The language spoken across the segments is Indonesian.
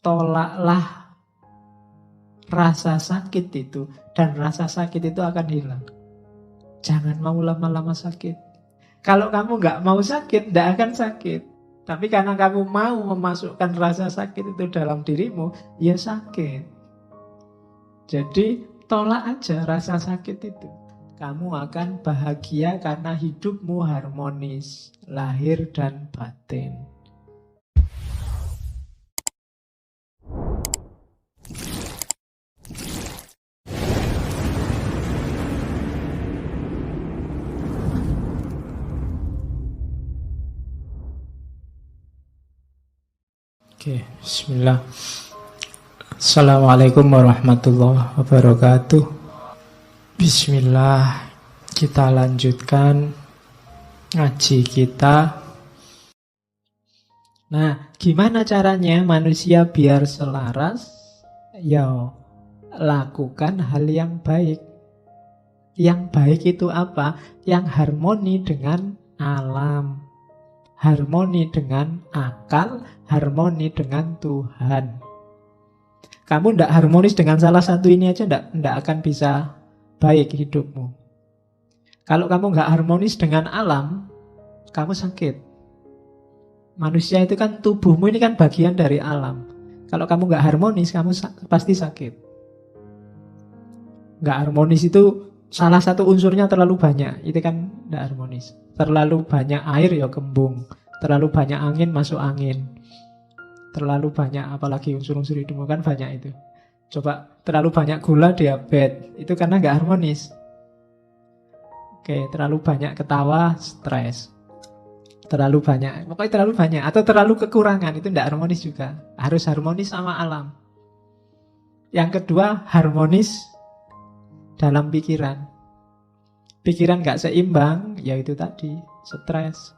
tolaklah rasa sakit itu, dan rasa sakit itu akan hilang. Jangan mau lama-lama sakit. Kalau kamu nggak mau sakit, nggak akan sakit. Tapi karena kamu mau memasukkan rasa sakit itu dalam dirimu, ya sakit. Jadi tolak aja rasa sakit itu. Kamu akan bahagia karena hidupmu harmonis, lahir dan batin. Oke, bismillah. Assalamualaikum warahmatullahi wabarakatuh. Bismillah, kita lanjutkan ngaji kita. Nah, gimana caranya manusia biar selaras? Ya, lakukan hal yang baik. Yang baik itu apa? Yang harmoni dengan alam, harmoni dengan akal, harmoni dengan Tuhan. Kamu tidak harmonis dengan salah satu ini aja, tidak akan bisa baik hidupmu. Kalau kamu nggak harmonis dengan alam, kamu sakit. Manusia itu kan, tubuhmu ini kan bagian dari alam. Kalau kamu nggak harmonis, kamu pasti sakit. Nggak harmonis itu salah satu unsurnya terlalu banyak, itu kan nggak harmonis. Terlalu banyak air ya kembung, terlalu banyak angin masuk angin, terlalu banyak apalagi unsur-unsur hidupmu kan banyak itu. Coba terlalu banyak gula, diabetes, itu karena nggak harmonis. Oke, terlalu banyak ketawa, stres. Terlalu banyak, pokoknya terlalu banyak. Atau terlalu kekurangan, itu nggak harmonis juga. Harus harmonis sama alam. Yang kedua, harmonis dalam pikiran. Pikiran nggak seimbang, ya itu tadi, stres.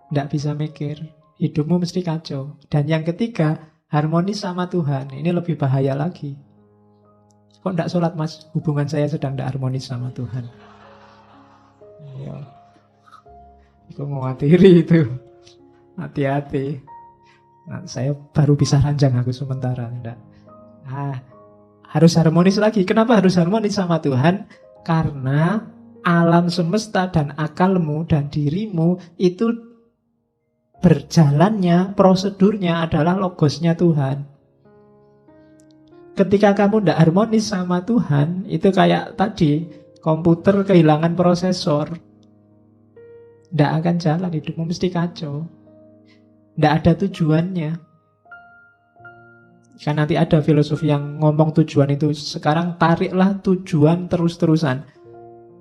Nggak bisa mikir, hidupmu mesti kacau. Dan yang ketiga, harmonis sama Tuhan. Ini lebih bahaya lagi. Kok enggak sholat mas? Hubungan saya sedang enggak harmonis sama Tuhan. Ya. Itu mewatiri itu. Hati-hati. Nah, saya baru bisa ranjang aku sementara. Enggak. Nah, harus harmonis lagi. Kenapa harus harmonis sama Tuhan? Karena alam semesta dan akalmu dan dirimu itu berjalannya, prosedurnya adalah logosnya Tuhan. Ketika kamu tidak harmonis sama Tuhan, itu kayak tadi, komputer kehilangan prosesor. Tidak akan jalan, hidupmu mesti kacau. Tidak ada tujuannya. Kan nanti ada filosofi yang ngomong tujuan itu. Sekarang tariklah tujuan terus-terusan.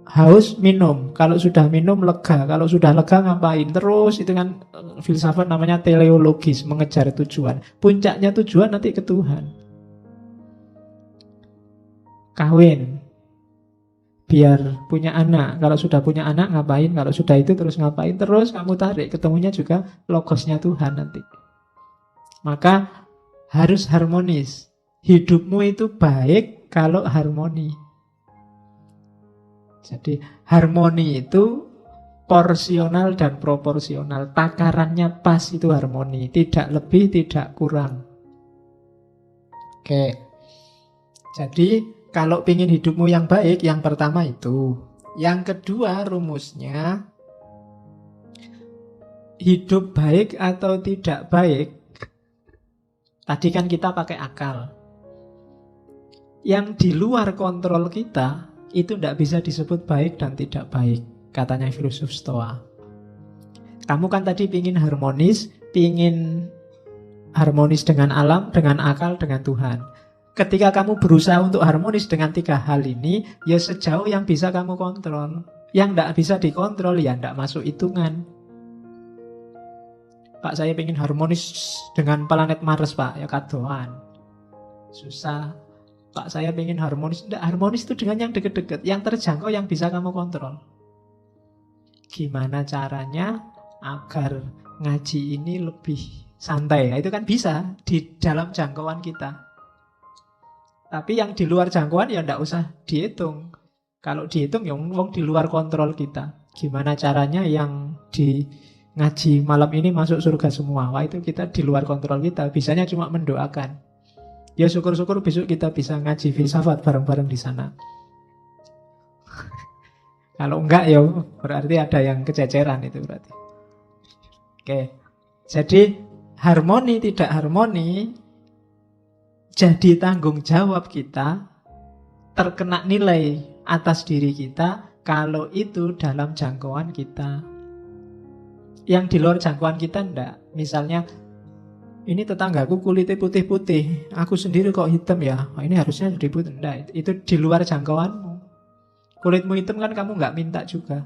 Haus, minum. Kalau sudah minum, lega. Kalau sudah lega, ngapain? Terus, itu kan filsafat namanya teleologis, mengejar tujuan. Puncaknya tujuan nanti ke Tuhan. Kawin. Biar punya anak. Kalau sudah punya anak, ngapain? Kalau sudah itu, terus ngapain? Terus kamu tarik. Ketemunya juga logosnya Tuhan nanti. Maka harus harmonis. Hidupmu itu baik kalau harmoni. Jadi harmoni itu porsional dan proporsional. Takarannya pas itu harmoni. Tidak lebih, tidak kurang. Oke. Jadi kalau ingin hidupmu yang baik, yang pertama itu. Yang kedua rumusnya, hidup baik atau tidak baik. Tadi kan kita pakai akal. Yang di luar kontrol kita, itu tidak bisa disebut baik dan tidak baik, katanya filosof Stoa. Kamu kan tadi pingin harmonis dengan alam, dengan akal, dengan Tuhan. Ketika kamu berusaha untuk harmonis dengan tiga hal ini, ya sejauh yang bisa kamu kontrol. Yang tidak bisa dikontrol, ya tidak masuk hitungan. Pak, saya pingin harmonis dengan planet Mars, Pak, ya kadoan. Susah. Pak, saya pengen harmonis. Tidak, harmonis itu dengan yang deket-deket, yang terjangkau, yang bisa kamu kontrol. Gimana caranya agar ngaji ini lebih santai? Nah, itu kan bisa di dalam jangkauan kita. Tapi yang di luar jangkauan ya tidak usah dihitung. Kalau dihitung ya di luar kontrol kita. Gimana caranya yang di ngaji malam ini masuk surga semua. Wah, itu kita di luar kontrol kita. Bisanya cuma mendoakan. Ya syukur-syukur besok kita bisa ngaji filsafat bareng-bareng di sana. Kalau enggak ya berarti ada yang kececeran itu berarti. Oke. Jadi harmoni tidak harmoni jadi tanggung jawab kita, terkena nilai atas diri kita kalau itu dalam jangkauan kita. Yang di luar jangkauan kita enggak. Misalnya, ini tetanggaku kulitnya putih-putih, aku sendiri kok hitam ya, oh, ini harusnya jadi putih. Enggak, itu di luar jangkauanmu. Kulitmu hitam kan kamu enggak minta juga.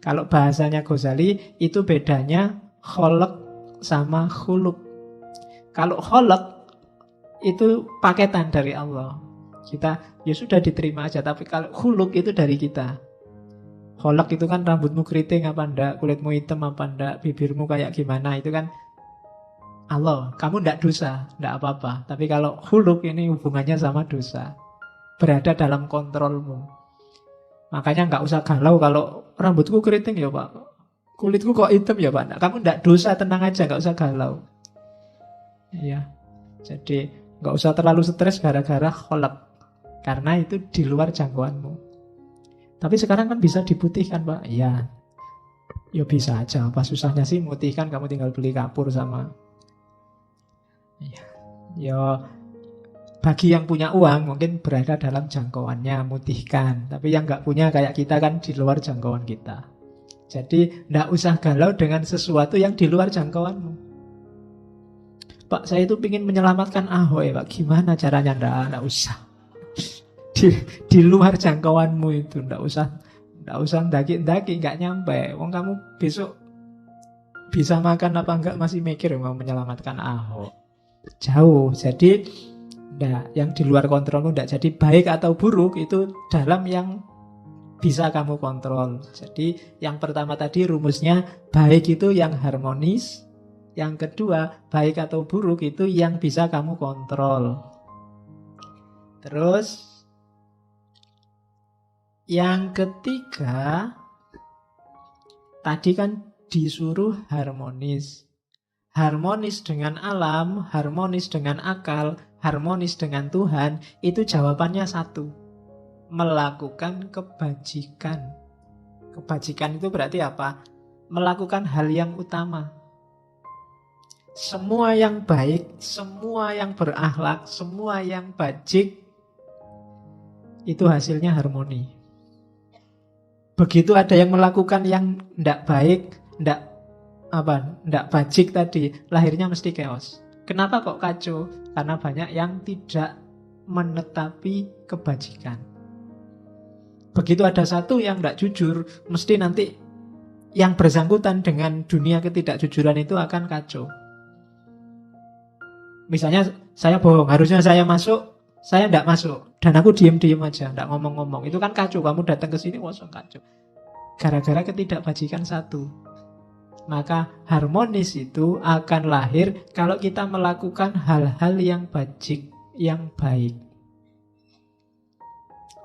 Kalau bahasanya Ghazali, itu bedanya kholq sama khuluq. Kalau kholq itu paketan dari Allah, kita ya sudah diterima aja. Tapi kalau khuluq itu dari kita. Kholq itu kan rambutmu keriting apa enggak, kulitmu hitam apa enggak, bibirmu kayak gimana, itu kan Allah. Kamu enggak dosa, enggak apa-apa. Tapi kalau khuluq ini hubungannya sama dosa, berada dalam kontrolmu. Makanya enggak usah galau kalau rambutku keriting ya Pak, kulitku kok hitam ya Pak. Kamu enggak dosa, tenang aja, enggak usah galau. Iya. Jadi enggak usah terlalu stres gara-gara kholq, karena itu di luar jangkauanmu. Tapi sekarang kan bisa diputihkan Pak. Iya. Ya bisa aja. Apa susahnya sih mutihkan, kamu tinggal beli kapur sama. Iya. Ya bagi yang punya uang mungkin berada dalam jangkauannya, mutihkan. Tapi yang nggak punya kayak kita kan di luar jangkauan kita. Jadi nggak usah galau dengan sesuatu yang di luar jangkauanmu. Pak, saya itu ingin menyelamatkan Ahok ya Pak. Gimana caranya? Nggak usah. Di luar jangkauanmu itu nggak usah ndaki-ndaki, nggak nyampe. Wong kamu besok bisa makan apa enggak masih mikir mau menyelamatkan Ahok. Jauh. Jadi yang di luar kontrolmu enggak. Jadi baik atau buruk itu dalam yang bisa kamu kontrol. Jadi yang pertama tadi rumusnya, baik itu yang harmonis. Yang kedua, baik atau buruk itu yang bisa kamu kontrol. Terus yang ketiga, tadi kan disuruh harmonis. Harmonis dengan alam, harmonis dengan akal, harmonis dengan Tuhan, itu jawabannya satu. Melakukan kebajikan. Kebajikan itu berarti apa? Melakukan hal yang utama. Semua yang baik, semua yang berakhlak, semua yang bajik, itu hasilnya harmoni. Begitu ada yang melakukan yang tidak baik, tidak bajik tadi, lahirnya mesti chaos. Kenapa kok kacau? Karena banyak yang tidak menetapi kebajikan. Begitu ada satu yang tidak jujur, mesti nanti yang bersangkutan dengan dunia ketidakjujuran itu akan kacau. Misalnya saya bohong, harusnya saya masuk, saya tidak masuk, dan aku diem-diem aja, tidak ngomong-ngomong. Itu kan kacau, kamu datang ke sini kosong kacau. Gara-gara ketidakbajikan satu. Maka harmonis itu akan lahir kalau kita melakukan hal-hal yang bajik, yang baik.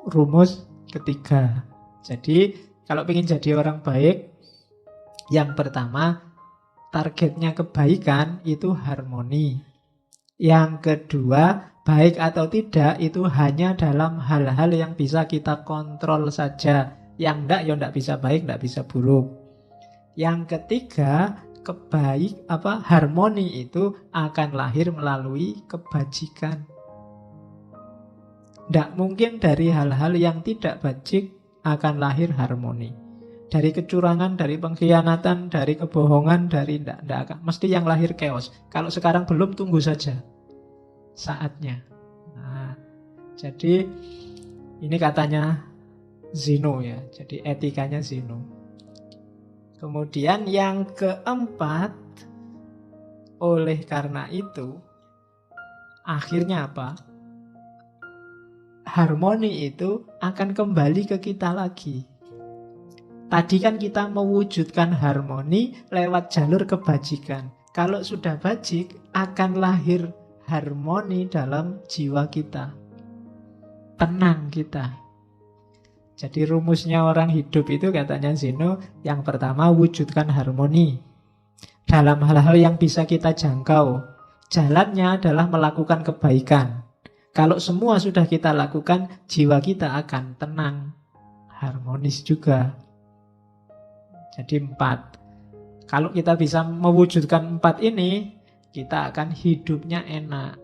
Rumus ketiga. Jadi kalau ingin jadi orang baik, yang pertama targetnya kebaikan itu harmoni. Yang kedua, baik atau tidak itu hanya dalam hal-hal yang bisa kita kontrol saja. Yang enggak, ya enggak bisa baik, enggak bisa buruk. Yang ketiga, harmoni itu akan lahir melalui kebajikan. Enggak mungkin dari hal-hal yang tidak bajik akan lahir harmoni. Dari kecurangan, dari pengkhianatan, dari kebohongan, dari enggak akan. Mesti yang lahir chaos. Kalau sekarang belum, tunggu saja saatnya. Nah, jadi ini katanya Zeno ya. Jadi etikanya Zeno. Kemudian yang keempat, oleh karena itu akhirnya apa? Harmoni itu akan kembali ke kita lagi. Tadi kan kita mewujudkan harmoni lewat jalur kebajikan. Kalau sudah bajik, akan lahir harmoni dalam jiwa kita. Tenang kita. Jadi rumusnya orang hidup itu katanya Zeno, yang pertama wujudkan harmoni dalam hal-hal yang bisa kita jangkau. Jalannya adalah melakukan kebaikan. Kalau semua sudah kita lakukan, jiwa kita akan tenang, harmonis juga. Jadi 4. Kalau kita bisa mewujudkan 4 ini, kita akan hidupnya enak.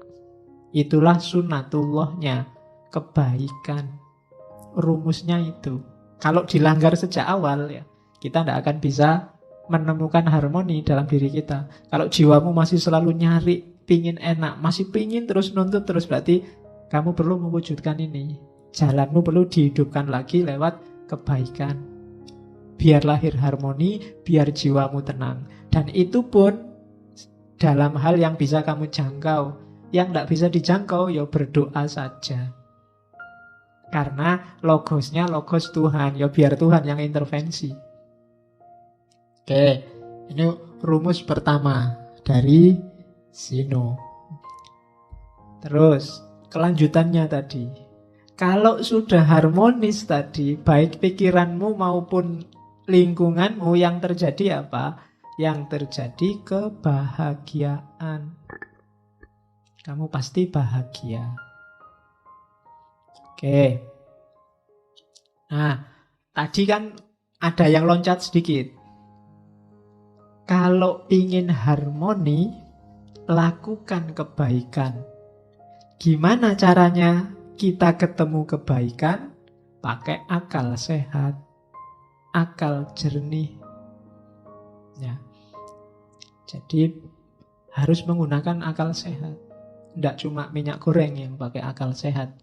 Itulah sunnatullahnya, kebaikan. Rumusnya itu. Kalau dilanggar sejak awal, ya kita tidak akan bisa menemukan harmoni dalam diri kita. Kalau jiwamu masih selalu nyari, pingin enak, masih pingin terus nuntut terus, berarti kamu perlu mewujudkan ini. Jalanmu perlu dihidupkan lagi lewat kebaikan. Biar lahir harmoni, biar jiwamu tenang. Dan itu pun dalam hal yang bisa kamu jangkau. Yang tidak bisa dijangkau, ya berdoa saja. Karena logosnya logos Tuhan, ya biar Tuhan yang intervensi. Oke, ini rumus pertama dari Zeno. Terus kelanjutannya tadi, kalau sudah harmonis tadi, baik pikiranmu maupun lingkunganmu, yang terjadi apa? Yang terjadi kebahagiaan. Kamu pasti bahagia. Oke. Nah, tadi kan ada yang loncat sedikit. Kalau ingin harmoni, lakukan kebaikan. Gimana caranya kita ketemu kebaikan? Pakai akal sehat, akal jernih. Ya. Jadi harus menggunakan akal sehat. Tidak cuma minyak goreng yang pakai akal sehat.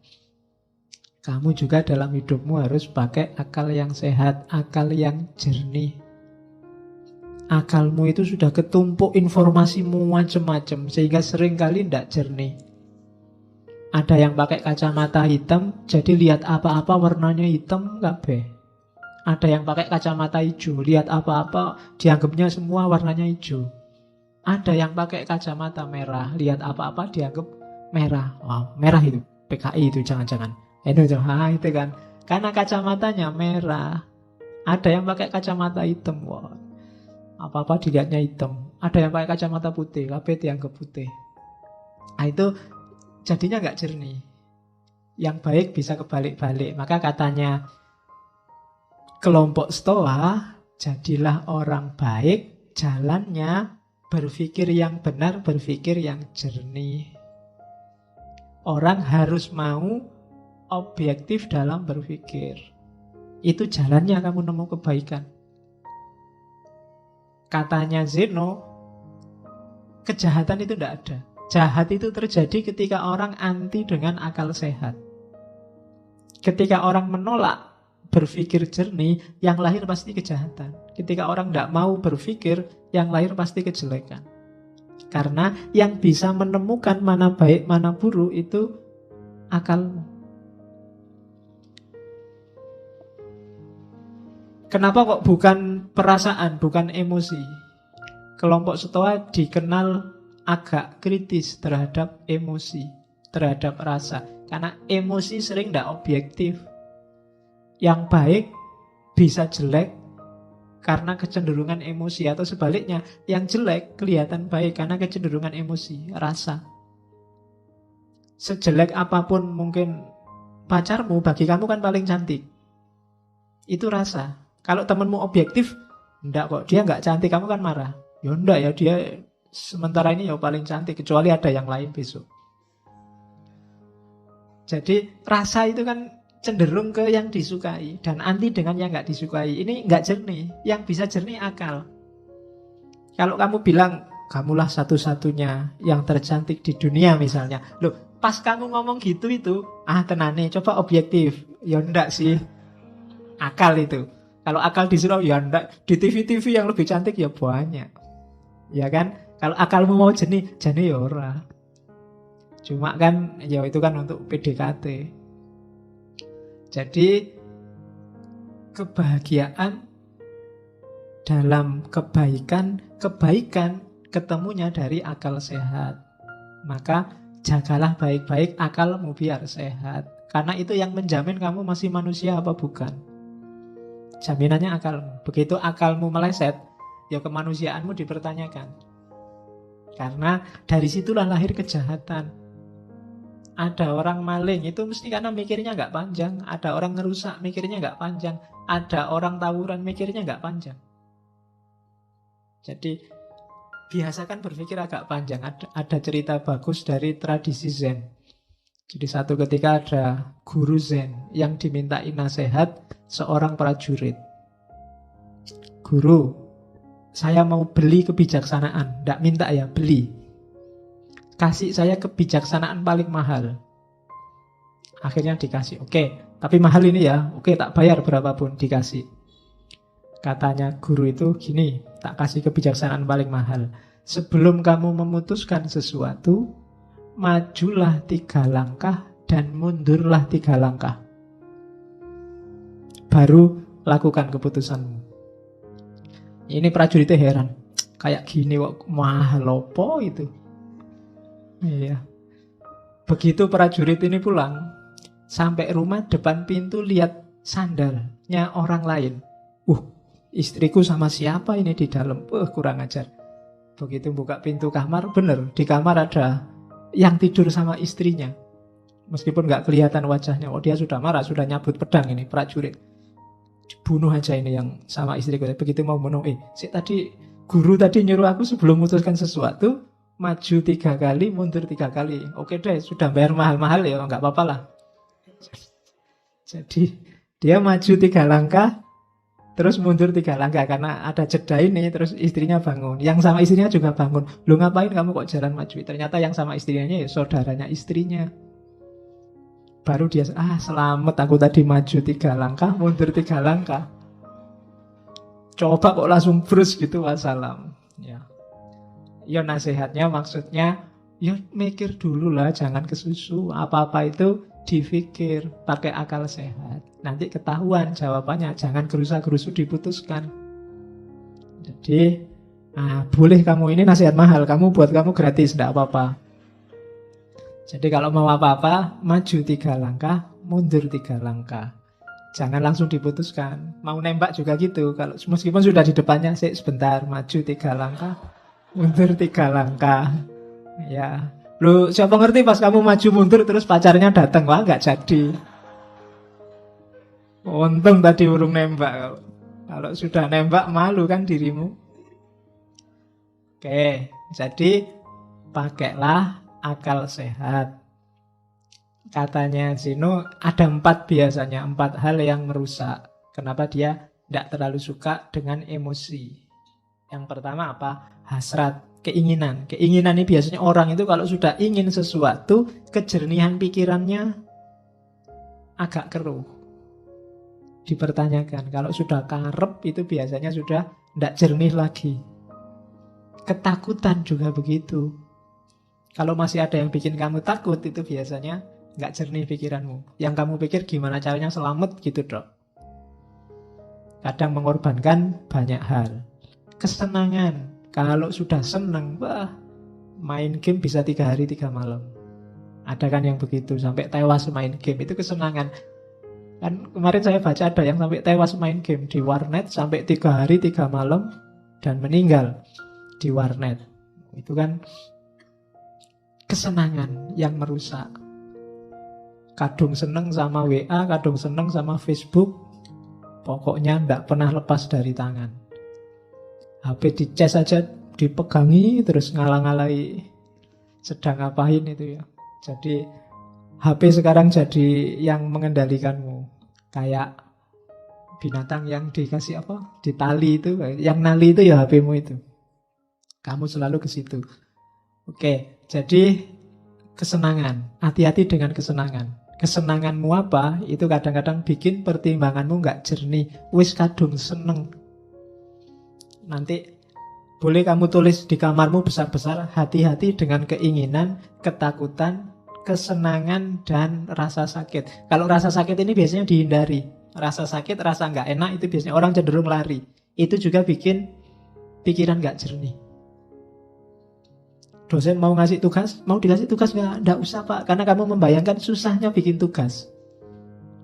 Kamu juga dalam hidupmu harus pakai akal yang sehat, akal yang jernih. Akalmu itu sudah ketumpuk informasimu macam-macam, sehingga seringkali tidak jernih. Ada yang pakai kacamata hitam, jadi lihat apa-apa warnanya hitam, kabeh. Ada yang pakai kacamata hijau, lihat apa-apa dianggapnya semua warnanya hijau. Ada yang pakai kacamata merah, lihat apa-apa dianggap merah. Wah, merah itu, PKI itu jangan-jangan. Itu kan, karena kacamatanya merah. Ada yang pakai kacamata hitam, wah, apa-apa dilihatnya hitam. Ada yang pakai kacamata putih, kabeh dianggap putih. Nah, itu jadinya nggak jernih. Yang baik bisa kebalik-balik. Maka katanya kelompok Stoa, jadilah orang baik, jalannya berpikir yang benar, berpikir yang jernih. Orang harus mau objektif dalam berpikir. Itu jalannya kamu nemu kebaikan. Katanya Zeno, kejahatan itu tidak ada. Jahat itu terjadi ketika orang anti dengan akal sehat. Ketika orang menolak berpikir jernih, yang lahir pasti kejahatan. Ketika orang tidak mau berpikir, yang lahir pasti kejelekan. Karena yang bisa menemukan mana baik, mana buruk itu akalmu. Kenapa kok bukan perasaan, bukan emosi? Kelompok Stoa dikenal agak kritis terhadap emosi, terhadap rasa. Karena emosi sering tidak objektif. Yang baik bisa jelek karena kecenderungan emosi, atau sebaliknya, yang jelek kelihatan baik karena kecenderungan emosi, rasa. Sejelek apapun mungkin pacarmu, bagi kamu kan paling cantik. Itu rasa. Kalau temanmu objektif, enggak kok, dia enggak cantik, kamu kan marah. Ya enggak ya, dia sementara ini ya paling cantik, kecuali ada yang lain besok. Jadi rasa itu kan cenderung ke yang disukai dan anti dengan yang enggak disukai. Ini enggak jernih. Yang bisa jernih akal. Kalau kamu bilang, kamulah satu-satunya yang tercantik di dunia misalnya. Loh, pas kamu ngomong gitu itu, tenane, coba objektif. Ya enggak sih. Akal itu. Kalau akal disuruh, ya enggak. Di TV-TV yang lebih cantik ya banyak. Ya kan? Kalau akalmu mau jernih ya ora. Cuma kan, ya itu kan untuk PDKT. Jadi, kebahagiaan dalam kebaikan ketemunya dari akal sehat. Maka jagalah baik-baik akalmu biar sehat. Karena itu yang menjamin kamu masih manusia apa bukan. Jaminannya akalmu. Begitu akalmu meleset, ya kemanusiaanmu dipertanyakan. Karena dari situlah lahir kejahatan. Ada orang maling, itu mesti karena mikirnya nggak panjang. Ada orang ngerusak, mikirnya nggak panjang. Ada orang tawuran, mikirnya nggak panjang. Jadi biasakan berpikir agak panjang. Ada cerita bagus dari tradisi Zen. Jadi satu ketika ada guru Zen yang dimintai nasihat seorang prajurit. Guru, saya mau beli kebijaksanaan. Tidak minta ya, beli. Kasih saya kebijaksanaan paling mahal. Akhirnya dikasih. Oke, tapi mahal ini ya. Oke, tak bayar berapapun, dikasih. Katanya guru itu gini, tak kasih kebijaksanaan paling mahal. Sebelum kamu memutuskan sesuatu, majulah 3 langkah dan mundurlah 3 langkah. Baru lakukan keputusanmu. Ini prajuritnya heran. Kayak gini kok mahal apa itu? Iya. Begitu prajurit ini pulang, sampai rumah depan pintu lihat sandalnya orang lain. Istriku sama siapa ini di dalam? Kurang ajar. Begitu buka pintu kamar, bener di kamar ada yang tidur sama istrinya. Meskipun nggak kelihatan wajahnya. Oh, dia sudah marah, sudah nyabut pedang ini prajurit. Bunuh aja ini yang sama istriku. Begitu mau bunuh, tadi guru tadi nyuruh aku sebelum memutuskan sesuatu, maju 3 kali, mundur 3 kali. Oke deh, sudah bayar mahal-mahal ya, nggak apa-apa lah. Jadi dia maju 3 langkah, terus mundur 3 langkah karena ada jeda ini. Terus istrinya bangun, yang sama istrinya juga bangun. Lu ngapain kamu kok jalan maju? Ternyata yang sama istrinya ya saudaranya istrinya. Baru dia, selamat aku tadi maju 3 langkah, mundur 3 langkah. Coba kok langsung brus gitu, wassalam. Ya nasihatnya maksudnya, ya mikir dulu lah, jangan kesusu. Apa-apa itu dipikir, pakai akal sehat. Nanti ketahuan jawabannya, jangan gerusa-gerusu diputuskan. Jadi, boleh kamu, ini nasihat mahal, buat kamu gratis, tidak apa-apa. Jadi kalau mau apa-apa, maju 3 langkah, mundur 3 langkah. Jangan langsung diputuskan. Mau nembak juga gitu. Kalau meskipun sudah di depannya, sebentar, maju 3 langkah, mundur 3 langkah. Ya, lu siapa ngerti pas kamu maju mundur terus pacarnya datang, wah nggak jadi. Untung tadi urung nembak. Kalau sudah nembak malu kan dirimu. Oke, jadi pakailah akal sehat. Katanya Zeno ada 4 biasanya, 4 hal yang merusak. Kenapa dia tidak terlalu suka dengan emosi. Yang pertama apa? Hasrat, keinginan. Keinginan ini biasanya orang itu kalau sudah ingin sesuatu, kejernihan pikirannya agak keruh. Dipertanyakan. Kalau sudah karep itu biasanya sudah tidak jernih lagi. Ketakutan juga begitu. Kalau masih ada yang bikin kamu takut, itu biasanya nggak jernih pikiranmu. Yang kamu pikir gimana caranya selamat gitu dok. Kadang mengorbankan banyak hal. Kesenangan. Kalau sudah senang, main game bisa 3 hari 3 malam. Ada kan yang begitu, sampai tewas main game, itu kesenangan. Kan kemarin saya baca ada yang sampai tewas main game di warnet sampai 3 hari 3 malam dan meninggal di warnet. Itu kan kesenangan yang merusak. Kadung seneng sama WA, kadung seneng sama Facebook, pokoknya tidak pernah lepas dari tangan. HP dicas aja dipegangi terus ngalang-ngalai sedang ngapain itu ya. Jadi HP sekarang jadi yang mengendalikanmu. Kayak binatang yang dikasih apa? Ditali itu, yang nali itu ya HPmu itu. Kamu selalu ke situ. Oke, jadi kesenangan. Hati-hati dengan kesenangan. Kesenanganmu apa? Itu kadang-kadang bikin pertimbanganmu nggak jernih. Wis kadung seneng. Nanti boleh kamu tulis di kamarmu besar-besar, hati-hati dengan keinginan, ketakutan, kesenangan, dan rasa sakit. Kalau rasa sakit ini biasanya dihindari. Rasa sakit, rasa nggak enak itu biasanya orang cenderung lari. Itu juga bikin pikiran nggak jernih. Dosen mau ngasih tugas, mau dikasih tugas nggak usah pak, karena kamu membayangkan susahnya bikin tugas.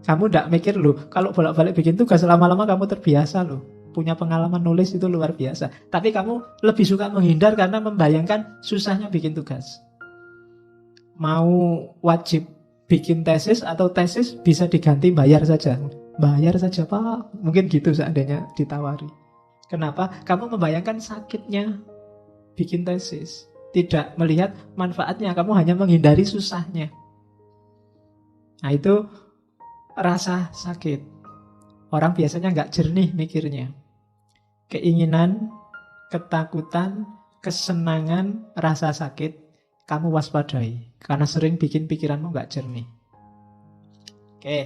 Kamu ndak mikir loh, kalau bolak-balik bikin tugas lama-lama kamu terbiasa loh. Punya pengalaman nulis itu luar biasa. Tapi kamu lebih suka menghindar karena membayangkan susahnya bikin tugas. Mau wajib bikin tesis atau tesis bisa diganti bayar saja. Bayar saja Pak. Mungkin gitu seandainya ditawari. Kenapa? Kamu membayangkan sakitnya bikin tesis. Tidak melihat manfaatnya. Kamu hanya menghindari susahnya. Nah itu rasa sakit. Orang biasanya nggak jernih mikirnya. Keinginan, ketakutan, kesenangan, rasa sakit, kamu waspadai. Karena sering bikin pikiranmu nggak jernih. Oke.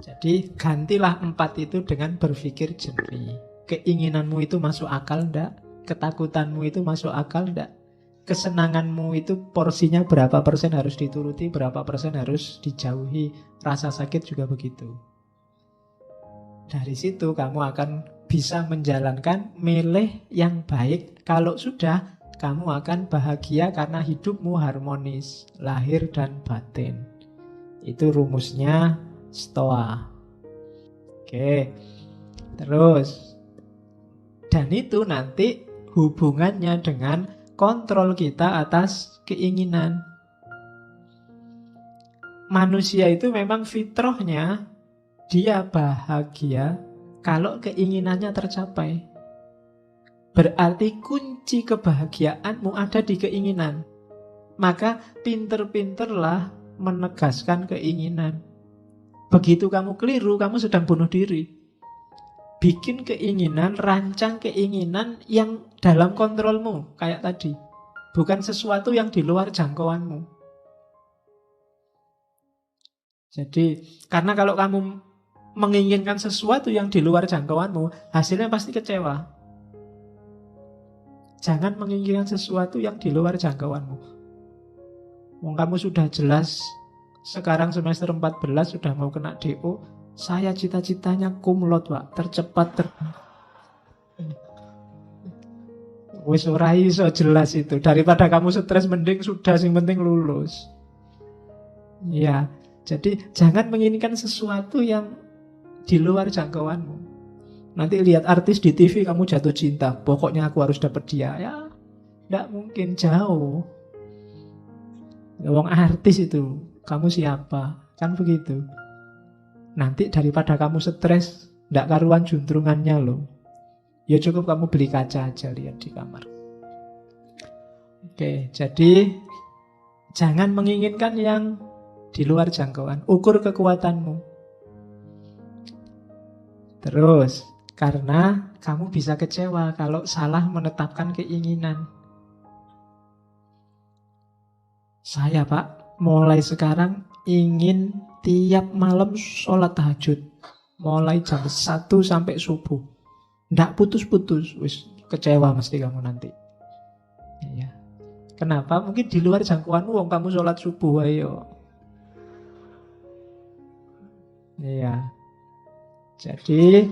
Jadi gantilah 4 itu dengan berpikir jernih. Keinginanmu itu masuk akal enggak? Ketakutanmu itu masuk akal enggak? Kesenanganmu itu porsinya berapa persen harus dituruti, berapa persen harus dijauhi. Rasa sakit juga begitu. Dari situ kamu akan bisa menjalankan milih yang baik. Kalau sudah, kamu akan bahagia karena hidupmu harmonis, lahir dan batin. Itu rumusnya Stoa. Oke, terus. Dan itu nanti hubungannya dengan kontrol kita atas keinginan. Manusia itu memang fitrahnya dia bahagia kalau keinginannya tercapai. Berarti kunci kebahagiaanmu ada di keinginan. Maka pinter-pinterlah menegaskan keinginan. Begitu kamu keliru, kamu sedang bunuh diri. Bikin keinginan, rancang keinginan yang dalam kontrolmu, kayak tadi. Bukan sesuatu yang di luar jangkauanmu. Jadi, karena kalau kamu menginginkan sesuatu yang di luar jangkauanmu, hasilnya pasti kecewa. Jangan menginginkan sesuatu yang di luar jangkauanmu. Wong kamu sudah jelas, sekarang semester 14 sudah mau kena DO, saya cita-citanya cum laude, Pak, tercepat wis ora iso jelas itu. Daripada kamu stres mending sudah sing penting lulus. Ya, jadi jangan menginginkan sesuatu yang di luar jangkauanmu. Nanti lihat artis di TV kamu jatuh cinta, pokoknya aku harus dapat dia. Ya, tidak mungkin, jauh. Wong artis itu, kamu siapa? Kan begitu. Nanti daripada kamu stres, tidak karuan juntrungannya loh. Ya cukup kamu beli kaca aja, lihat di kamar. Oke, jadi jangan menginginkan yang di luar jangkauan. Ukur kekuatanmu. Terus, karena kamu bisa kecewa kalau salah menetapkan keinginan. Saya Pak, mulai sekarang ingin tiap malam sholat tahajud. Mulai jam 1 sampai subuh. Nggak putus-putus. Wis, kecewa mesti kamu nanti. Iya. Kenapa? Mungkin di luar jangkauanmu, wong kamu sholat subuh, ayo. Iya. Jadi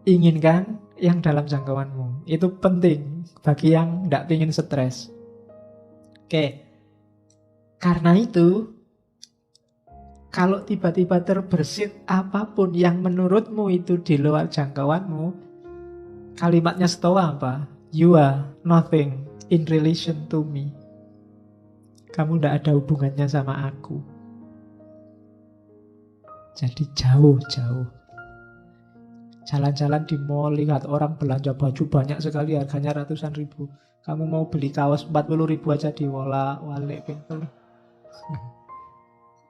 inginkan yang dalam jangkauanmu. Itu penting bagi yang tidak ingin stres. Oke. Karena itu, kalau tiba-tiba terbersit apapun yang menurutmu itu di luar jangkauanmu, kalimatnya Stoa apa? You are nothing in relation to me. Kamu tidak ada hubungannya sama aku. Jadi jauh-jauh. Jalan-jalan di mall, lihat orang belanja baju banyak sekali, harganya ratusan ribu. Kamu mau beli kaos 40 ribu aja di wala-walik pintu.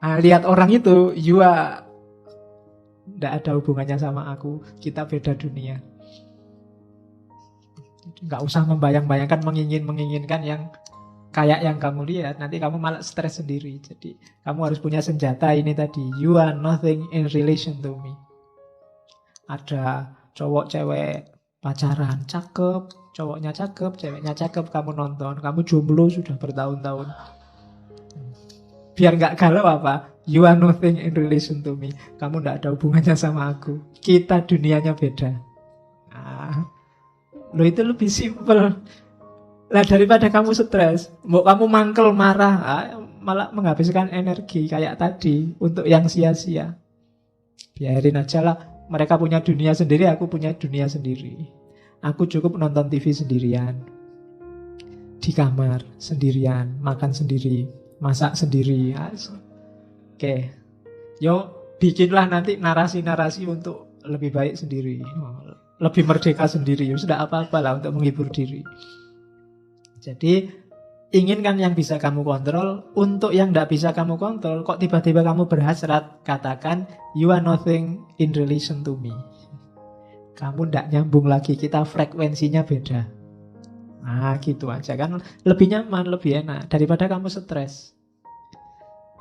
Nah, lihat orang itu, tidak ada hubungannya sama aku. Kita beda dunia. Nggak usah membayang-bayangkan, menginginkan yang kayak yang kamu lihat, nanti kamu malah stres sendiri. Jadi kamu harus punya senjata ini tadi. You are nothing in relation to me. Ada cowok cewek pacaran, cakep, cowoknya cakep, ceweknya cakep, kamu nonton, kamu jomblo sudah bertahun-tahun. Biar nggak galau apa? You are nothing in relation to me. Kamu nggak ada hubungannya sama aku. Kita dunianya beda. Nah, lo itu lebih simpel. Lah daripada kamu stres, mau kamu mangkel marah, malah menghabiskan energi kayak tadi untuk yang sia-sia. Biarin aja lah, mereka punya dunia sendiri, aku punya dunia sendiri. Aku cukup nonton TV sendirian, di kamar sendirian, makan sendiri, masak sendiri. Oke, yo bikinlah nanti narasi-narasi untuk lebih baik sendiri, lebih merdeka sendiri. Ya sudah, apa-apalah untuk menghibur diri. Jadi inginkan yang bisa kamu kontrol. Untuk yang tidak bisa kamu kontrol, kok tiba-tiba kamu berhasrat, katakan you are nothing in relation to me. Kamu tidak nyambung lagi, kita frekuensinya beda. Nah gitu aja kan, lebih nyaman, lebih enak daripada kamu stres.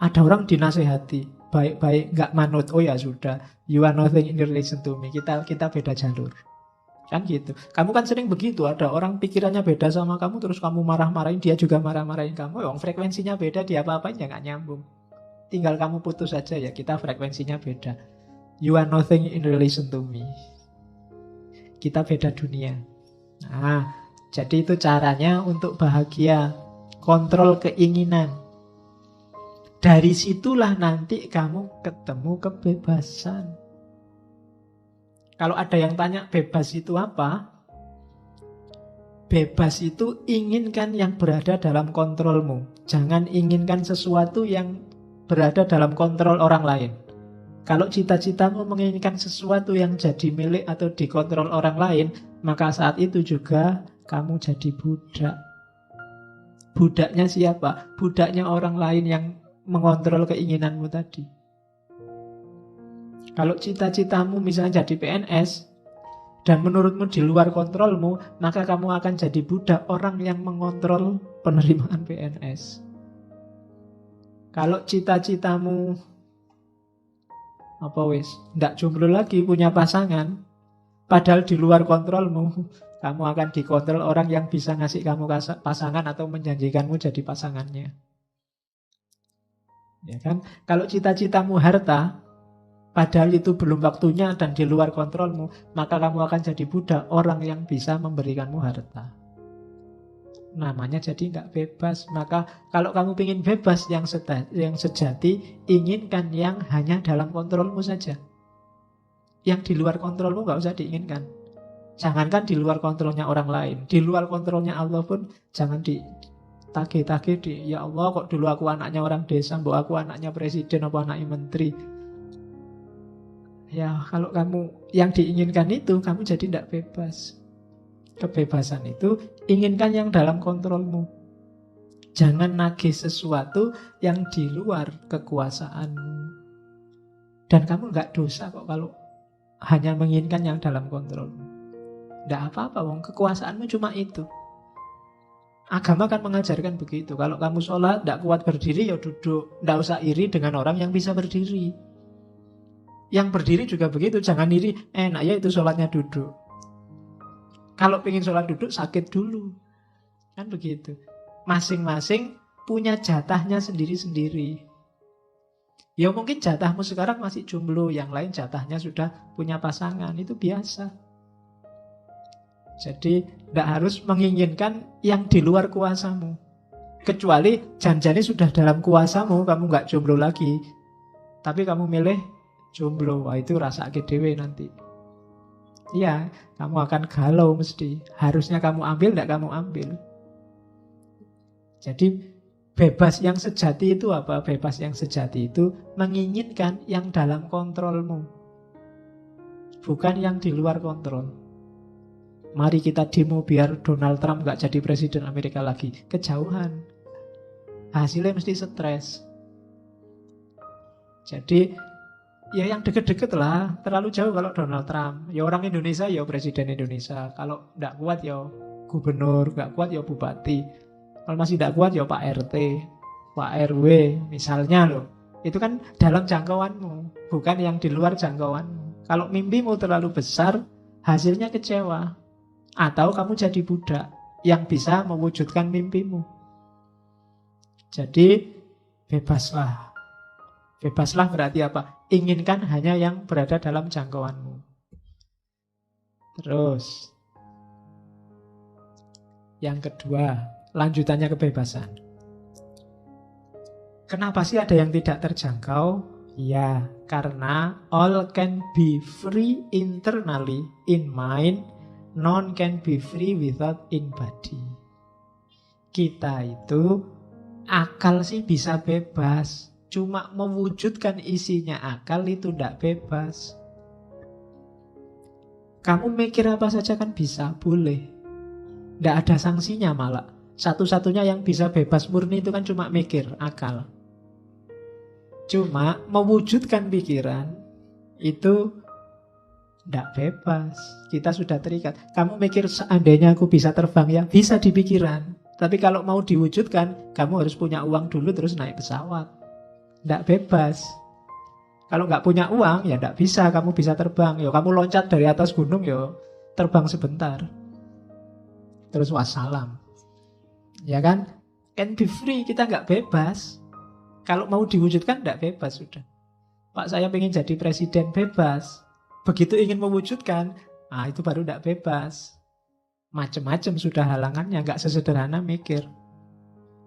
Ada orang dinasehati baik-baik nggak manut, oh ya sudah, you are nothing in relation to me, kita beda jalur. Kan gitu. Kamu kan sering begitu, ada orang pikirannya beda sama kamu, terus kamu marah-marahin, dia juga marah-marahin kamu. Yang frekuensinya beda, dia apa-apain ya nggak nyambung. Tinggal kamu putus saja, ya kita frekuensinya beda. You are nothing in relation to me. Kita beda dunia. Nah, jadi itu caranya untuk bahagia. Kontrol keinginan. Dari situlah nanti kamu ketemu kebebasan. Kalau ada yang tanya bebas itu apa? Bebas itu inginkan yang berada dalam kontrolmu. Jangan inginkan sesuatu yang berada dalam kontrol orang lain. Kalau cita-citamu menginginkan sesuatu yang jadi milik atau dikontrol orang lain, maka saat itu juga kamu jadi budak. Budaknya siapa? Budaknya orang lain yang mengontrol keinginanmu tadi. Kalau cita-citamu misalnya jadi PNS, dan menurutmu di luar kontrolmu, maka kamu akan jadi budak orang yang mengontrol penerimaan PNS. Kalau cita-citamu ndak jomblo lagi, punya pasangan, padahal di luar kontrolmu, kamu akan dikontrol orang yang bisa ngasih kamu pasangan atau menjanjikanmu jadi pasangannya. Ya kan? Kalau cita-citamu harta, padahal itu belum waktunya dan di luar kontrolmu, maka kamu akan jadi budak orang yang bisa memberikanmu harta. Namanya jadi nggak bebas. Maka kalau kamu ingin bebas yang sejati, inginkan yang hanya dalam kontrolmu saja. Yang di luar kontrolmu nggak usah diinginkan. Jangankan di luar kontrolnya orang lain, di luar kontrolnya Allah pun jangan ditagih-tagih ya Allah, kok dulu aku anaknya orang desa, mbok aku anaknya presiden apa anaknya menteri. Ya kalau kamu yang diinginkan itu, kamu jadi tidak bebas. Kebebasan itu inginkan yang dalam kontrolmu. Jangan nagih sesuatu yang di luar kekuasaanmu. Dan kamu nggak dosa kok kalau hanya menginginkan yang dalam kontrolmu. Tidak apa-apa, wong kekuasaanmu cuma itu. Agama kan mengajarkan begitu. Kalau kamu sholat tidak kuat berdiri, ya duduk. Tidak usah iri dengan orang yang bisa berdiri. Yang berdiri juga begitu, jangan iri. Enak ya itu sholatnya duduk. Kalau pengen sholat duduk, sakit dulu. Kan begitu. Masing-masing punya jatahnya sendiri-sendiri. Ya mungkin jatahmu sekarang masih jomblo, yang lain jatahnya sudah punya pasangan. Itu biasa. Jadi tidak harus menginginkan yang di luar kuasamu. Kecuali janjane sudah dalam kuasamu, kamu nggak jomblo lagi. Tapi kamu milih jomblo, wah itu rasa dewe nanti. Iya, kamu akan galau mesti. Harusnya kamu ambil, tidak kamu ambil. Jadi bebas yang sejati itu apa? Bebas yang sejati itu menginginkan yang dalam kontrolmu, bukan yang di luar kontrol. Mari kita demo biar Donald Trump gak jadi presiden Amerika lagi. Kejauhan. Hasilnya mesti stres. Jadi ya yang deket-deket lah. Terlalu jauh kalau Donald Trump. Ya orang Indonesia ya presiden Indonesia. Kalau tidak kuat ya gubernur, gak kuat ya bupati. Kalau masih tidak kuat ya Pak RT, Pak RW misalnya loh. Itu kan dalam jangkauanmu, bukan yang di luar jangkauanmu. Kalau mimpimu terlalu besar, hasilnya kecewa. Atau kamu jadi budak yang bisa mewujudkan mimpimu. Jadi bebaslah. Bebaslah berarti apa? Inginkan hanya yang berada dalam jangkauanmu. Terus yang kedua, lanjutannya kebebasan. Kenapa sih ada yang tidak terjangkau? Ya, karena all can be free internally in mind, none can be free without in body. Kita itu akal sih bisa bebas, cuma mewujudkan isinya akal itu tidak bebas. Kamu mikir apa saja kan bisa, boleh. Tidak ada sanksinya malah. Satu-satunya yang bisa bebas murni itu kan cuma mikir, akal. Cuma mewujudkan pikiran itu tidak bebas. Kita sudah terikat. Kamu mikir seandainya aku bisa terbang ya, bisa di pikiran. Tapi kalau mau diwujudkan, kamu harus punya uang dulu terus naik pesawat. Tidak bebas. Kalau nggak punya uang ya tidak bisa kamu bisa terbang. Yo, kamu loncat dari atas gunung yo, terbang sebentar. Terus wassalam. Ya kan? Can be free, kita nggak bebas. Kalau mau diwujudkan tidak bebas sudah. Pak, saya pengen jadi presiden, bebas. Begitu ingin mewujudkan, itu baru tidak bebas. Macam-macam sudah halangannya, nggak sesederhana mikir.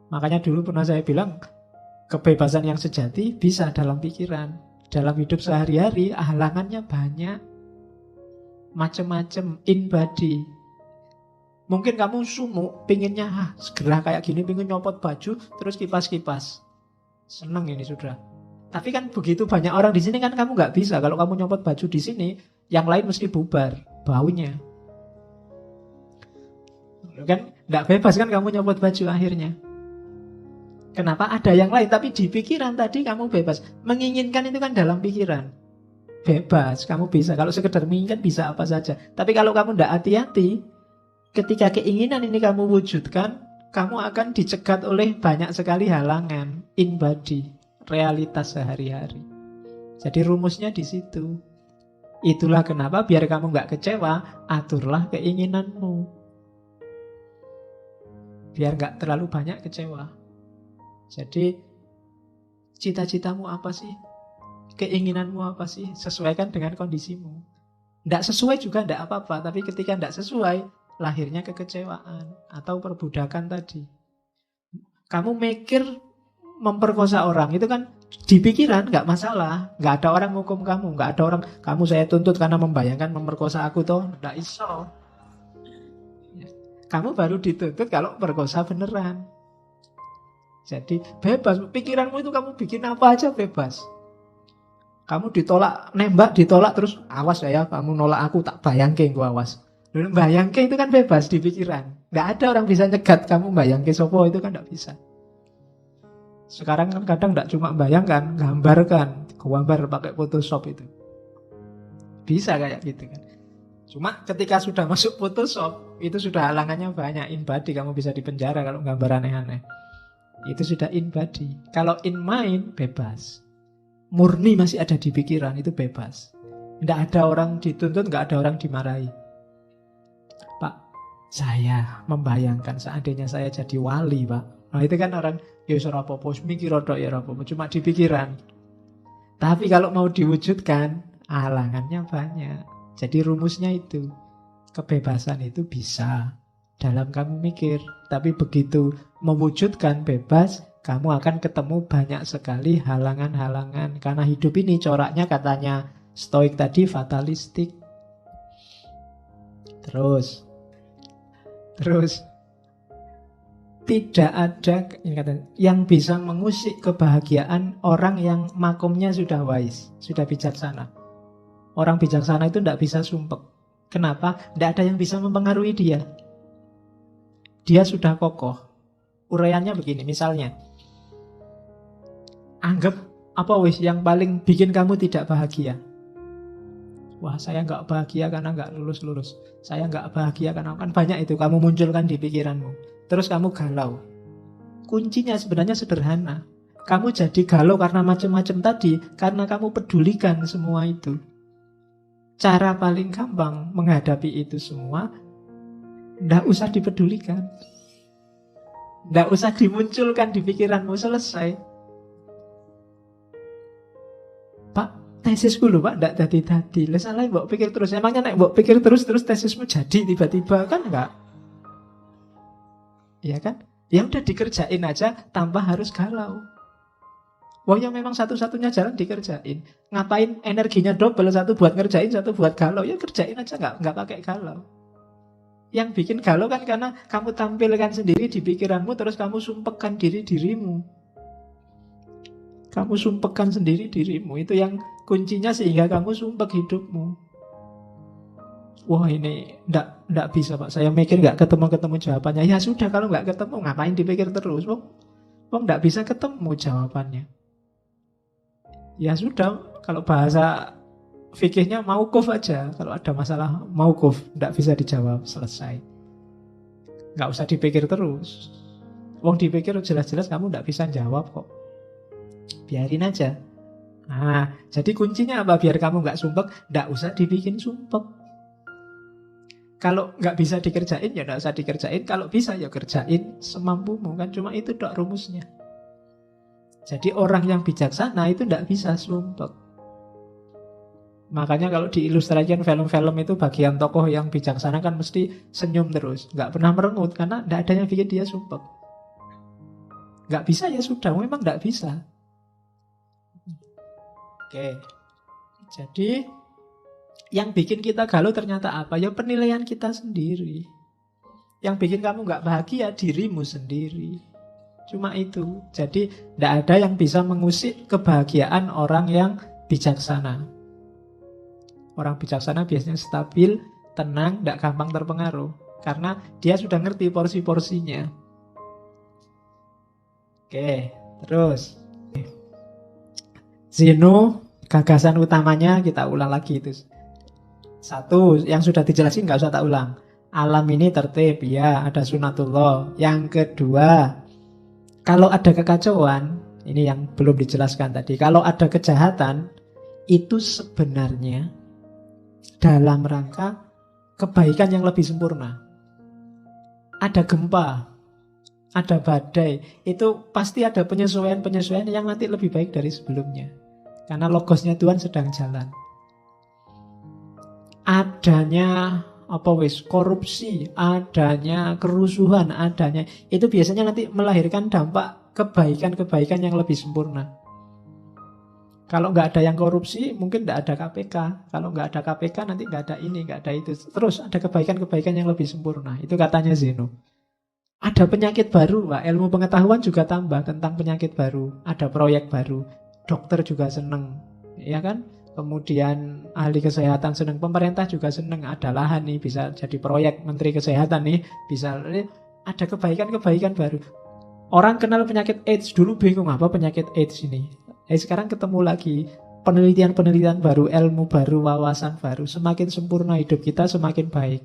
Makanya dulu pernah saya bilang, kebebasan yang sejati bisa dalam pikiran. Dalam hidup sehari-hari, halangannya banyak. Macam-macam, in body. Mungkin kamu sumuk, pinginnya segera kayak gini, pingin nyopot baju, terus kipas-kipas. Senang ini sudah. Tapi kan begitu banyak orang di sini kan kamu nggak bisa. Kalau kamu nyopot baju di sini, yang lain mesti bubar baunya. Kan nggak bebas kan kamu nyopot baju akhirnya. Kenapa? Ada yang lain, tapi di pikiran tadi kamu bebas. Menginginkan itu kan dalam pikiran. Bebas, kamu bisa. Kalau sekedar menginginkan bisa apa saja. Tapi kalau kamu tidak hati-hati, ketika keinginan ini kamu wujudkan, kamu akan dicegat oleh banyak sekali halangan, in body, realitas sehari-hari. Jadi rumusnya di situ. Itulah kenapa biar kamu nggak kecewa, aturlah keinginanmu. Biar nggak terlalu banyak kecewa. Jadi cita-citamu apa sih? Keinginanmu apa sih? Sesuaikan dengan kondisimu. Nggak sesuai juga nggak apa-apa, tapi ketika nggak sesuai, lahirnya kekecewaan atau perbudakan tadi. Kamu mikir memperkosa orang, itu kan di pikiran nggak masalah. Nggak ada orang hukum kamu, nggak ada orang, kamu saya tuntut karena membayangkan memperkosa aku toh, nggak iso. Kamu baru dituntut kalau perkosa beneran. Jadi bebas, pikiranmu itu kamu bikin apa aja bebas. Kamu ditolak, nembak ditolak terus, awas ya kamu nolak aku tak bayangke gua awas. Bayangke itu kan bebas di pikiran. Nggak ada orang bisa nyegat kamu bayangke sopo, itu kan nggak bisa. Sekarang kan kadang nggak cuma bayangkan, gambarkan, gambar pakai Photoshop itu. Bisa kayak gitu kan. Cuma ketika sudah masuk Photoshop, itu sudah halangannya banyak. In body kamu bisa dipenjara kalau gambar aneh-aneh. Itu sudah in body. Kalau in mind, bebas. Murni masih ada di pikiran, itu bebas. Nggak ada orang dituntut, nggak ada orang dimarahi. Pak, saya membayangkan seandainya saya jadi wali, Pak. Nah itu kan orang, ya ora apa-apa, mikir rodok ya ora apa-apa, cuma di pikiran. Tapi kalau mau diwujudkan, halangannya banyak. Jadi rumusnya itu, kebebasan itu bisa dalam kamu mikir. Tapi begitu mewujudkan bebas, kamu akan ketemu banyak sekali halangan-halangan. Karena hidup ini coraknya katanya Stoik tadi fatalistik. Terus tidak ada yang bisa mengusik kebahagiaan orang yang makomnya sudah wise, sudah bijaksana. Orang bijaksana itu tidak bisa sumpek. Kenapa? Tidak ada yang bisa mempengaruhi dia. Dia sudah kokoh. Uraiannya begini, misalnya, anggap apa wis yang paling bikin kamu tidak bahagia? Wah, saya nggak bahagia karena nggak lulus-lulus. Saya nggak bahagia karena kan banyak itu kamu munculkan di pikiranmu. Terus kamu galau. Kuncinya sebenarnya sederhana. Kamu jadi galau karena macam-macam tadi, karena kamu pedulikan semua itu. Cara paling gampang menghadapi itu semua, nggak usah dipedulikan. Nggak usah dimunculkan di pikiranmu, selesai. Pak, tesisku lho Pak, nggak tadi-tadi. Lah salah mbok pikir terus. Emangnya nek mbok pikir terus tesismu jadi tiba-tiba, kan enggak? Iya kan? Ya udah dikerjain aja tanpa harus galau. Wah ya memang satu-satunya jalan dikerjain. Ngapain energinya double, satu buat ngerjain, satu buat galau. Ya kerjain aja, nggak pakai galau. Yang bikin galau kan karena kamu tampilkan sendiri di pikiranmu, terus kamu sumpekkan dirimu. Kamu sumpekkan sendiri dirimu. Itu yang kuncinya sehingga kamu sumpek hidupmu. Wah ini nggak bisa Pak, saya mikir nggak ketemu jawabannya. Ya sudah, kalau nggak ketemu ngapain dipikir terus? Wong nggak bisa ketemu jawabannya. Ya sudah, kalau bahasa fikihnya mauquf aja. Kalau ada masalah mauquf, nggak bisa dijawab, selesai. Nggak usah dipikir terus. Wong dipikir jelas-jelas kamu nggak bisa jawab kok. Biarin aja. Nah, jadi kuncinya apa? Biar kamu nggak sumpek, nggak usah dibikin sumpek. Kalau nggak bisa dikerjain, ya nggak usah dikerjain. Kalau bisa, ya kerjain semampumu. Kan cuma itu dok rumusnya. Jadi orang yang bijaksana itu nggak bisa sumpek. Makanya kalau diilustrasikan film-film itu bagian tokoh yang bijaksana kan mesti senyum terus. Nggak pernah merengut karena nggak ada yang bikin dia sumpek. Nggak bisa ya sudah, memang nggak bisa. Oke, jadi yang bikin kita galau ternyata apa? Ya penilaian kita sendiri. Yang bikin kamu nggak bahagia dirimu sendiri. Cuma itu. Jadi tidak ada yang bisa mengusik kebahagiaan orang yang bijaksana. Orang bijaksana biasanya stabil, tenang, tidak gampang terpengaruh. Karena dia sudah ngerti porsi-porsinya. Oke, terus Zeno, gagasan utamanya kita ulang lagi itu. Satu, yang sudah dijelasin nggak usah tak ulang. Alam ini tertib, ya ada sunatullah. Yang kedua, kalau ada kekacauan, ini yang belum dijelaskan tadi. Kalau ada kejahatan, itu sebenarnya dalam rangka kebaikan yang lebih sempurna. Ada gempa, ada badai, itu pasti ada penyesuaian-penyesuaian yang nanti lebih baik dari sebelumnya. Karena logosnya Tuhan sedang jalan. Adanya korupsi, adanya kerusuhan, adanya itu biasanya nanti melahirkan dampak kebaikan-kebaikan yang lebih sempurna. Kalau nggak ada yang korupsi, mungkin nggak ada KPK. Kalau nggak ada KPK, nanti nggak ada ini, nggak ada itu. Terus ada kebaikan-kebaikan yang lebih sempurna. Itu katanya Zeno. Ada penyakit baru, Pak. Ilmu pengetahuan juga tambah tentang penyakit baru. Ada proyek baru. Dokter juga seneng, ya kan? Kemudian ahli kesehatan seneng, pemerintah juga seneng. Ada lahan nih, bisa jadi proyek menteri kesehatan nih, bisa ada kebaikan-kebaikan baru. Orang kenal penyakit AIDS dulu bingung apa penyakit AIDS ini. Sekarang ketemu lagi penelitian-penelitian baru, ilmu baru, wawasan baru. Semakin sempurna hidup kita, semakin baik.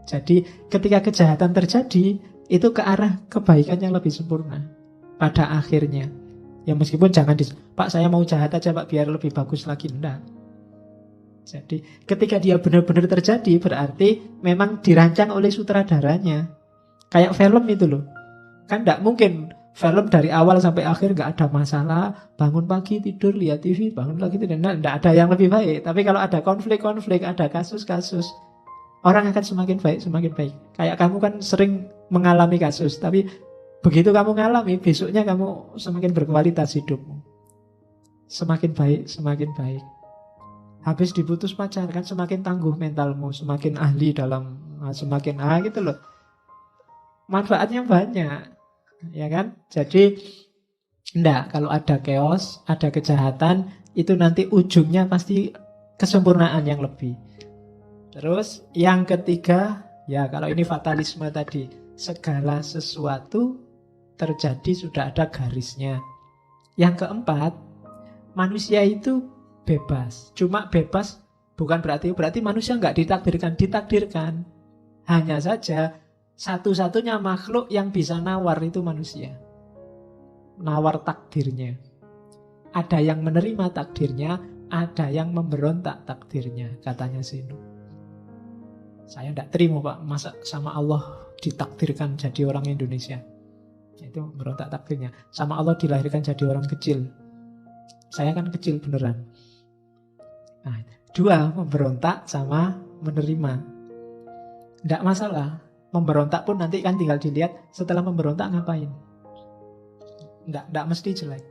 Jadi ketika kejahatan terjadi, itu ke arah kebaikan yang lebih sempurna pada akhirnya. Ya meskipun jangan Pak saya mau jahat aja Pak biar lebih bagus lagi, enggak. Jadi ketika dia benar-benar terjadi, berarti memang dirancang oleh sutradaranya. Kayak film itu loh. Kan enggak mungkin film dari awal sampai akhir enggak ada masalah, bangun pagi tidur lihat TV, bangun lagi tidur, enggak ada yang lebih baik. Tapi kalau ada konflik-konflik, ada kasus-kasus, orang akan semakin baik, semakin baik. Kayak kamu kan sering mengalami kasus, tapi begitu kamu ngalami, besoknya kamu semakin berkualitas hidupmu. Semakin baik, semakin baik. Habis diputus pacar kan semakin tangguh mentalmu, semakin ahli dalam, semakin gitu loh. Manfaatnya banyak, ya kan? Jadi enggak, kalau ada chaos, ada kejahatan, itu nanti ujungnya pasti kesempurnaan yang lebih. Terus yang ketiga, ya kalau ini fatalisme tadi, segala sesuatu terjadi sudah ada garisnya. Yang keempat, manusia itu bebas. Cuma bebas bukan berarti manusia nggak ditakdirkan. Hanya saja satu-satunya makhluk yang bisa nawar itu manusia. Nawar takdirnya. Ada yang menerima takdirnya, ada yang memberontak takdirnya, katanya Zeno. Saya tidak terima Pak, masa sama Allah ditakdirkan jadi orang Indonesia. Itu berontak takdirnya. Sama Allah dilahirkan jadi orang kecil. Saya kan kecil beneran. Nah, dua, memberontak sama menerima. Tidak masalah. Memberontak pun nanti kan tinggal dilihat setelah memberontak ngapain. Tidak mesti jelek.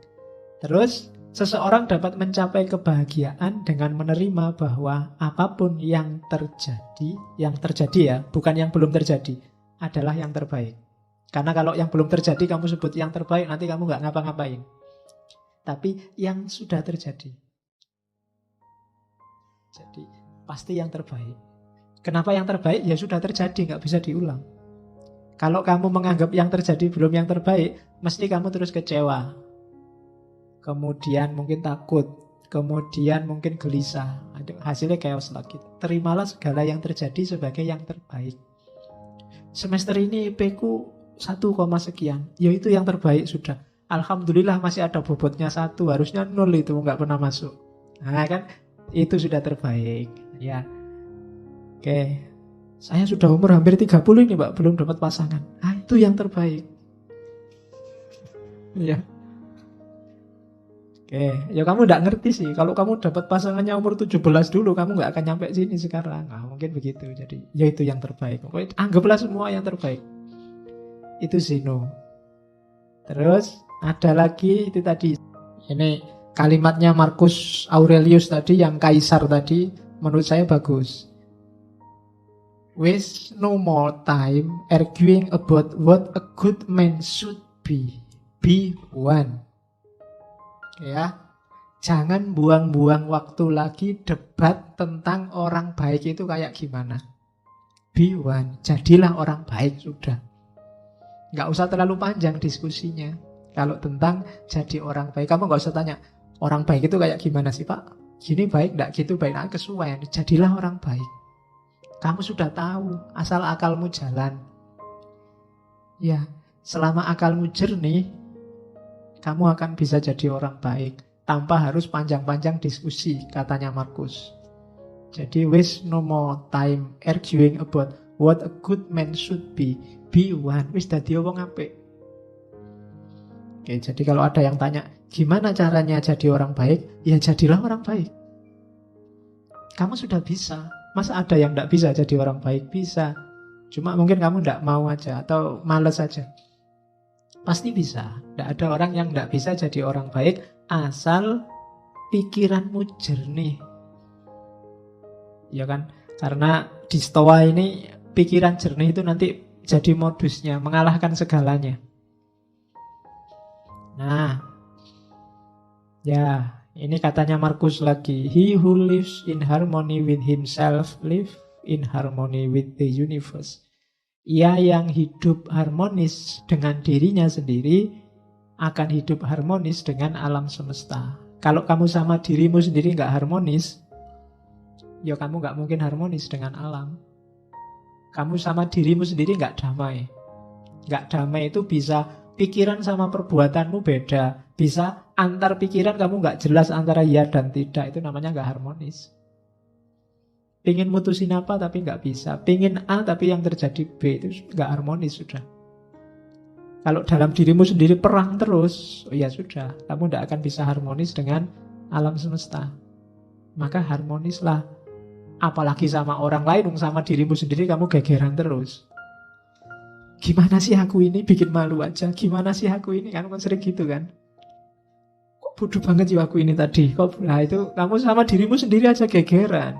Terus seseorang dapat mencapai kebahagiaan dengan menerima bahwa apapun yang terjadi ya, bukan yang belum terjadi, adalah yang terbaik. Karena kalau yang belum terjadi kamu sebut yang terbaik, nanti kamu nggak ngapa-ngapain. Tapi yang sudah terjadi, jadi pasti yang terbaik. Kenapa yang terbaik? Ya sudah terjadi, nggak bisa diulang. Kalau kamu menganggap yang terjadi belum yang terbaik, mesti kamu terus kecewa. Kemudian mungkin takut, kemudian mungkin gelisah. Hasilnya chaos lagi. Terimalah segala yang terjadi sebagai yang terbaik. Semester ini IP ku 1, sekian. Ya itu yang terbaik sudah. Alhamdulillah masih ada bobotnya 1. Harusnya 0 itu nggak pernah masuk. Nah kan itu sudah terbaik. Ya. Oke. Saya sudah umur hampir 30 ini Pak, belum dapat pasangan. Ah itu yang terbaik. Ya. Oke, ya kamu nggak ngerti sih. Kalau kamu dapat pasangannya umur 17 dulu, kamu nggak akan nyampe sini sekarang. Nah, mungkin begitu. Jadi, ya itu yang terbaik. Pokoknya anggaplah semua yang terbaik. Itu Zeno. Terus ada lagi itu tadi. Ini kalimatnya Marcus Aurelius tadi, yang kaisar tadi, menurut saya bagus. Waste no more time arguing about what a good man should be. Be one. Ya, jangan buang-buang waktu lagi debat tentang orang baik itu kayak gimana. Be one, jadilah orang baik sudah. Nggak usah terlalu panjang diskusinya. Kalau tentang jadi orang baik, kamu nggak usah tanya orang baik itu kayak gimana sih Pak? Gini baik, nggak gitu baik, nah, kesuwen. Jadilah orang baik. Kamu sudah tahu, asal akalmu jalan. Ya, selama akalmu jernih, kamu akan bisa jadi orang baik tanpa harus panjang-panjang diskusi, katanya Marcus. Jadi waste no more time arguing about what a good man should be. Be one. Wis dadi wong apik. Oke, jadi kalau ada yang tanya, gimana caranya jadi orang baik? Ya jadilah orang baik. Kamu sudah bisa. Masa ada yang tidak bisa jadi orang baik? Bisa. Cuma mungkin kamu tidak mau aja atau malas aja. Pasti bisa. Tidak ada orang yang tidak bisa jadi orang baik asal pikiranmu jernih. Ya kan? Karena di Stoa ini pikiran jernih itu nanti jadi modusnya, mengalahkan segalanya. Nah, ya ini katanya Marcus lagi. He who lives in harmony with himself live in harmony with the universe. Ia yang hidup harmonis dengan dirinya sendiri akan hidup harmonis dengan alam semesta. Kalau kamu sama dirimu sendiri nggak harmonis, ya kamu nggak mungkin harmonis dengan alam. Kamu sama dirimu sendiri nggak damai. Nggak damai itu bisa pikiran sama perbuatanmu beda. Bisa antar pikiran kamu nggak jelas antara ya dan tidak. Itu namanya nggak harmonis. Pingin mutusin apa tapi nggak bisa. Pingin A tapi yang terjadi B, itu nggak harmonis sudah. Kalau dalam dirimu sendiri perang terus, oh ya sudah, kamu nggak akan bisa harmonis dengan alam semesta. Maka harmonislah. Apalagi sama orang lain, sama dirimu sendiri kamu gegeran terus. Gimana sih aku ini, bikin malu aja. Gimana sih aku ini, kan sering gitu kan. Kok bodoh banget ya aku ini tadi. Nah itu kamu sama dirimu sendiri aja gegeran.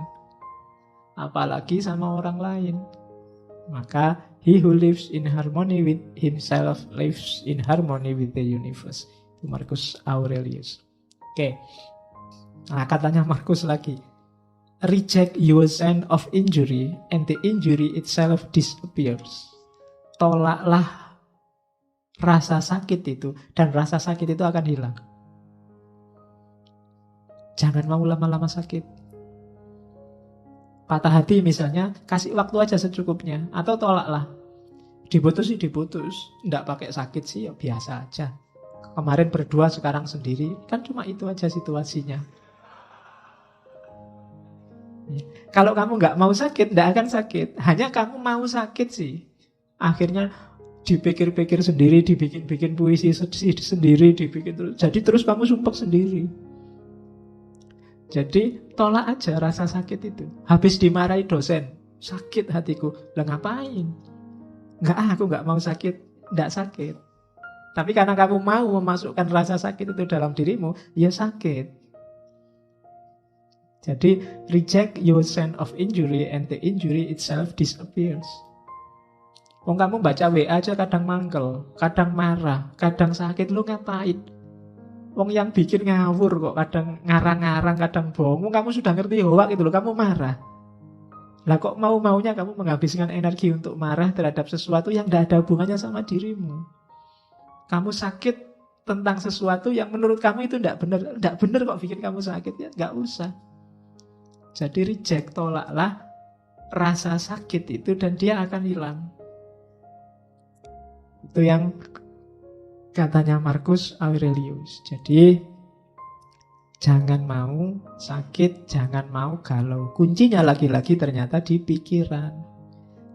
Apalagi sama orang lain. Maka he who lives in harmony with himself lives in harmony with the universe. Itu Marcus Aurelius. Oke. Nah katanya Marcus lagi, reject your sense of injury and the injury itself disappears. Tolaklah rasa sakit itu dan rasa sakit itu akan hilang. Jangan mau lama-lama sakit. Patah hati misalnya, kasih waktu aja secukupnya. Atau tolaklah. Diputus sih diputus. Nggak pakai sakit sih ya biasa aja. Kemarin berdua, sekarang sendiri. Kan cuma itu aja situasinya. Kalau kamu nggak mau sakit, nggak akan sakit. Hanya kamu mau sakit sih. Akhirnya dipikir-pikir sendiri, dibikin-bikin puisi sendiri, dibikin terus. Jadi terus kamu sumpek sendiri. Jadi tolak aja rasa sakit itu. Habis dimarahi dosen, sakit hatiku. Lah ngapain? Enggak, aku enggak mau sakit. Enggak sakit. Tapi karena kamu mau memasukkan rasa sakit itu dalam dirimu, ya sakit. Jadi reject your sense of injury and the injury itself disappears. Wong kamu baca WA aja kadang mangkel, kadang marah, kadang sakit, lu ngapain? Wong yang bikin ngawur kok, kadang ngarang-ngarang, kadang bohong. Kamu sudah ngerti hoak itu loh, kamu marah. Lah kok mau-maunya kamu menghabiskan energi untuk marah terhadap sesuatu yang tidak ada hubungannya sama dirimu. Kamu sakit tentang sesuatu yang menurut kamu itu tidak benar. Tidak benar kok bikin kamu sakit, ya nggak usah. Jadi reject, tolaklah rasa sakit itu dan dia akan hilang. Itu yang katanya Marcus Aurelius. Jadi jangan mau sakit, jangan mau galau. Kuncinya lagi-lagi ternyata di pikiran.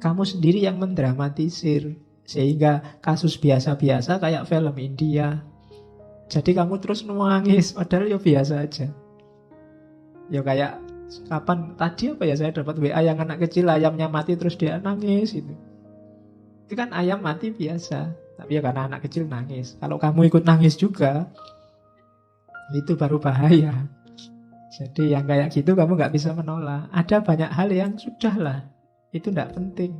Kamu sendiri yang mendramatisir. Sehingga kasus biasa-biasa kayak film India. Jadi kamu terus nangis, padahal ya biasa aja. Ya kayak kapan tadi apa ya, saya dapat WA yang anak kecil ayamnya mati terus dia nangis itu. Itu kan ayam mati biasa, tapi ya karena anak kecil nangis. Kalau kamu ikut nangis juga, itu baru bahaya. Jadi yang kayak gitu kamu nggak bisa menolak. Ada banyak hal yang sudahlah, itu nggak penting.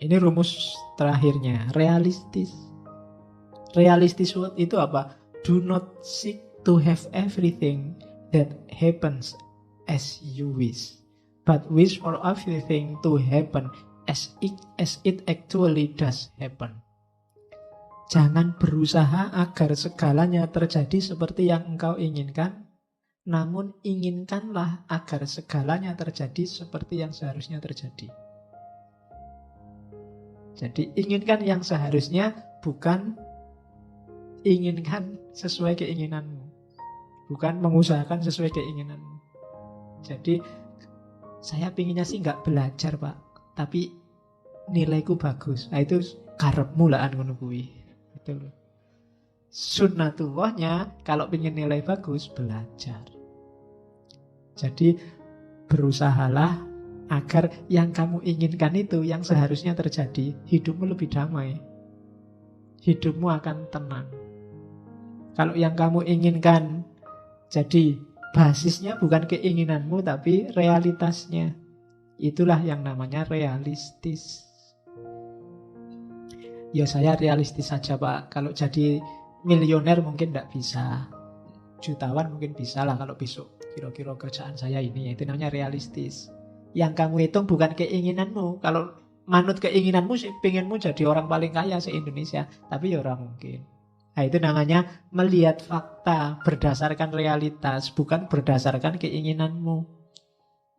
Ini rumus terakhirnya, realistis. Realistis itu apa? Do not seek to have everything that happens as you wish, but wish for everything to happen as it actually does happen. Jangan berusaha agar segalanya terjadi seperti yang engkau inginkan, namun inginkanlah agar segalanya terjadi seperti yang seharusnya terjadi. Jadi inginkan yang seharusnya, bukan inginkan sesuai keinginanmu. Bukan mengusahakan sesuai keinginanmu. Jadi saya pinginnya sih nggak belajar Pak, tapi nilaiku bagus. Nah itu karepmu lah ngono kuwi. Itu loh. Sunnatullahnya kalau pingin nilai bagus, belajar. Jadi berusahalah agar yang kamu inginkan itu yang seharusnya terjadi, hidupmu lebih damai. Hidupmu akan tenang. Kalau yang kamu inginkan jadi basisnya bukan keinginanmu tapi realitasnya, itulah yang namanya realistis. Ya saya realistis saja Pak. Kalau jadi milioner mungkin tidak bisa, jutawan mungkin bisa lah kalau besok kira-kira kerjaan saya ini, itu namanya realistis. Yang kamu hitung bukan keinginanmu. Kalau manut keinginanmu sih pengenmu jadi orang paling kaya se-Indonesia, tapi ya orang mungkin. Nah itu namanya melihat fakta berdasarkan realitas, bukan berdasarkan keinginanmu.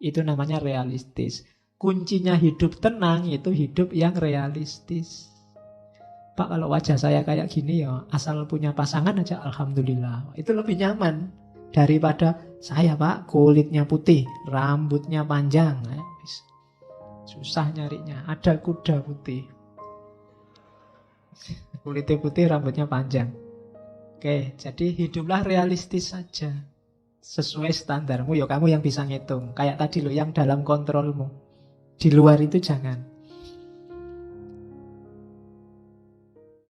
Itu namanya realistis. Kuncinya hidup tenang itu hidup yang realistis. Pak kalau wajah saya kayak gini ya, asal punya pasangan aja alhamdulillah. Itu lebih nyaman daripada saya Pak kulitnya putih, rambutnya panjang. Susah nyarinya. Ada kuda putih, kulitnya putih, rambutnya panjang. Oke, jadi hiduplah realistis saja. Sesuai standarmu, ya kamu yang bisa ngitung. Kayak tadi loh, yang dalam kontrolmu. Di luar itu jangan.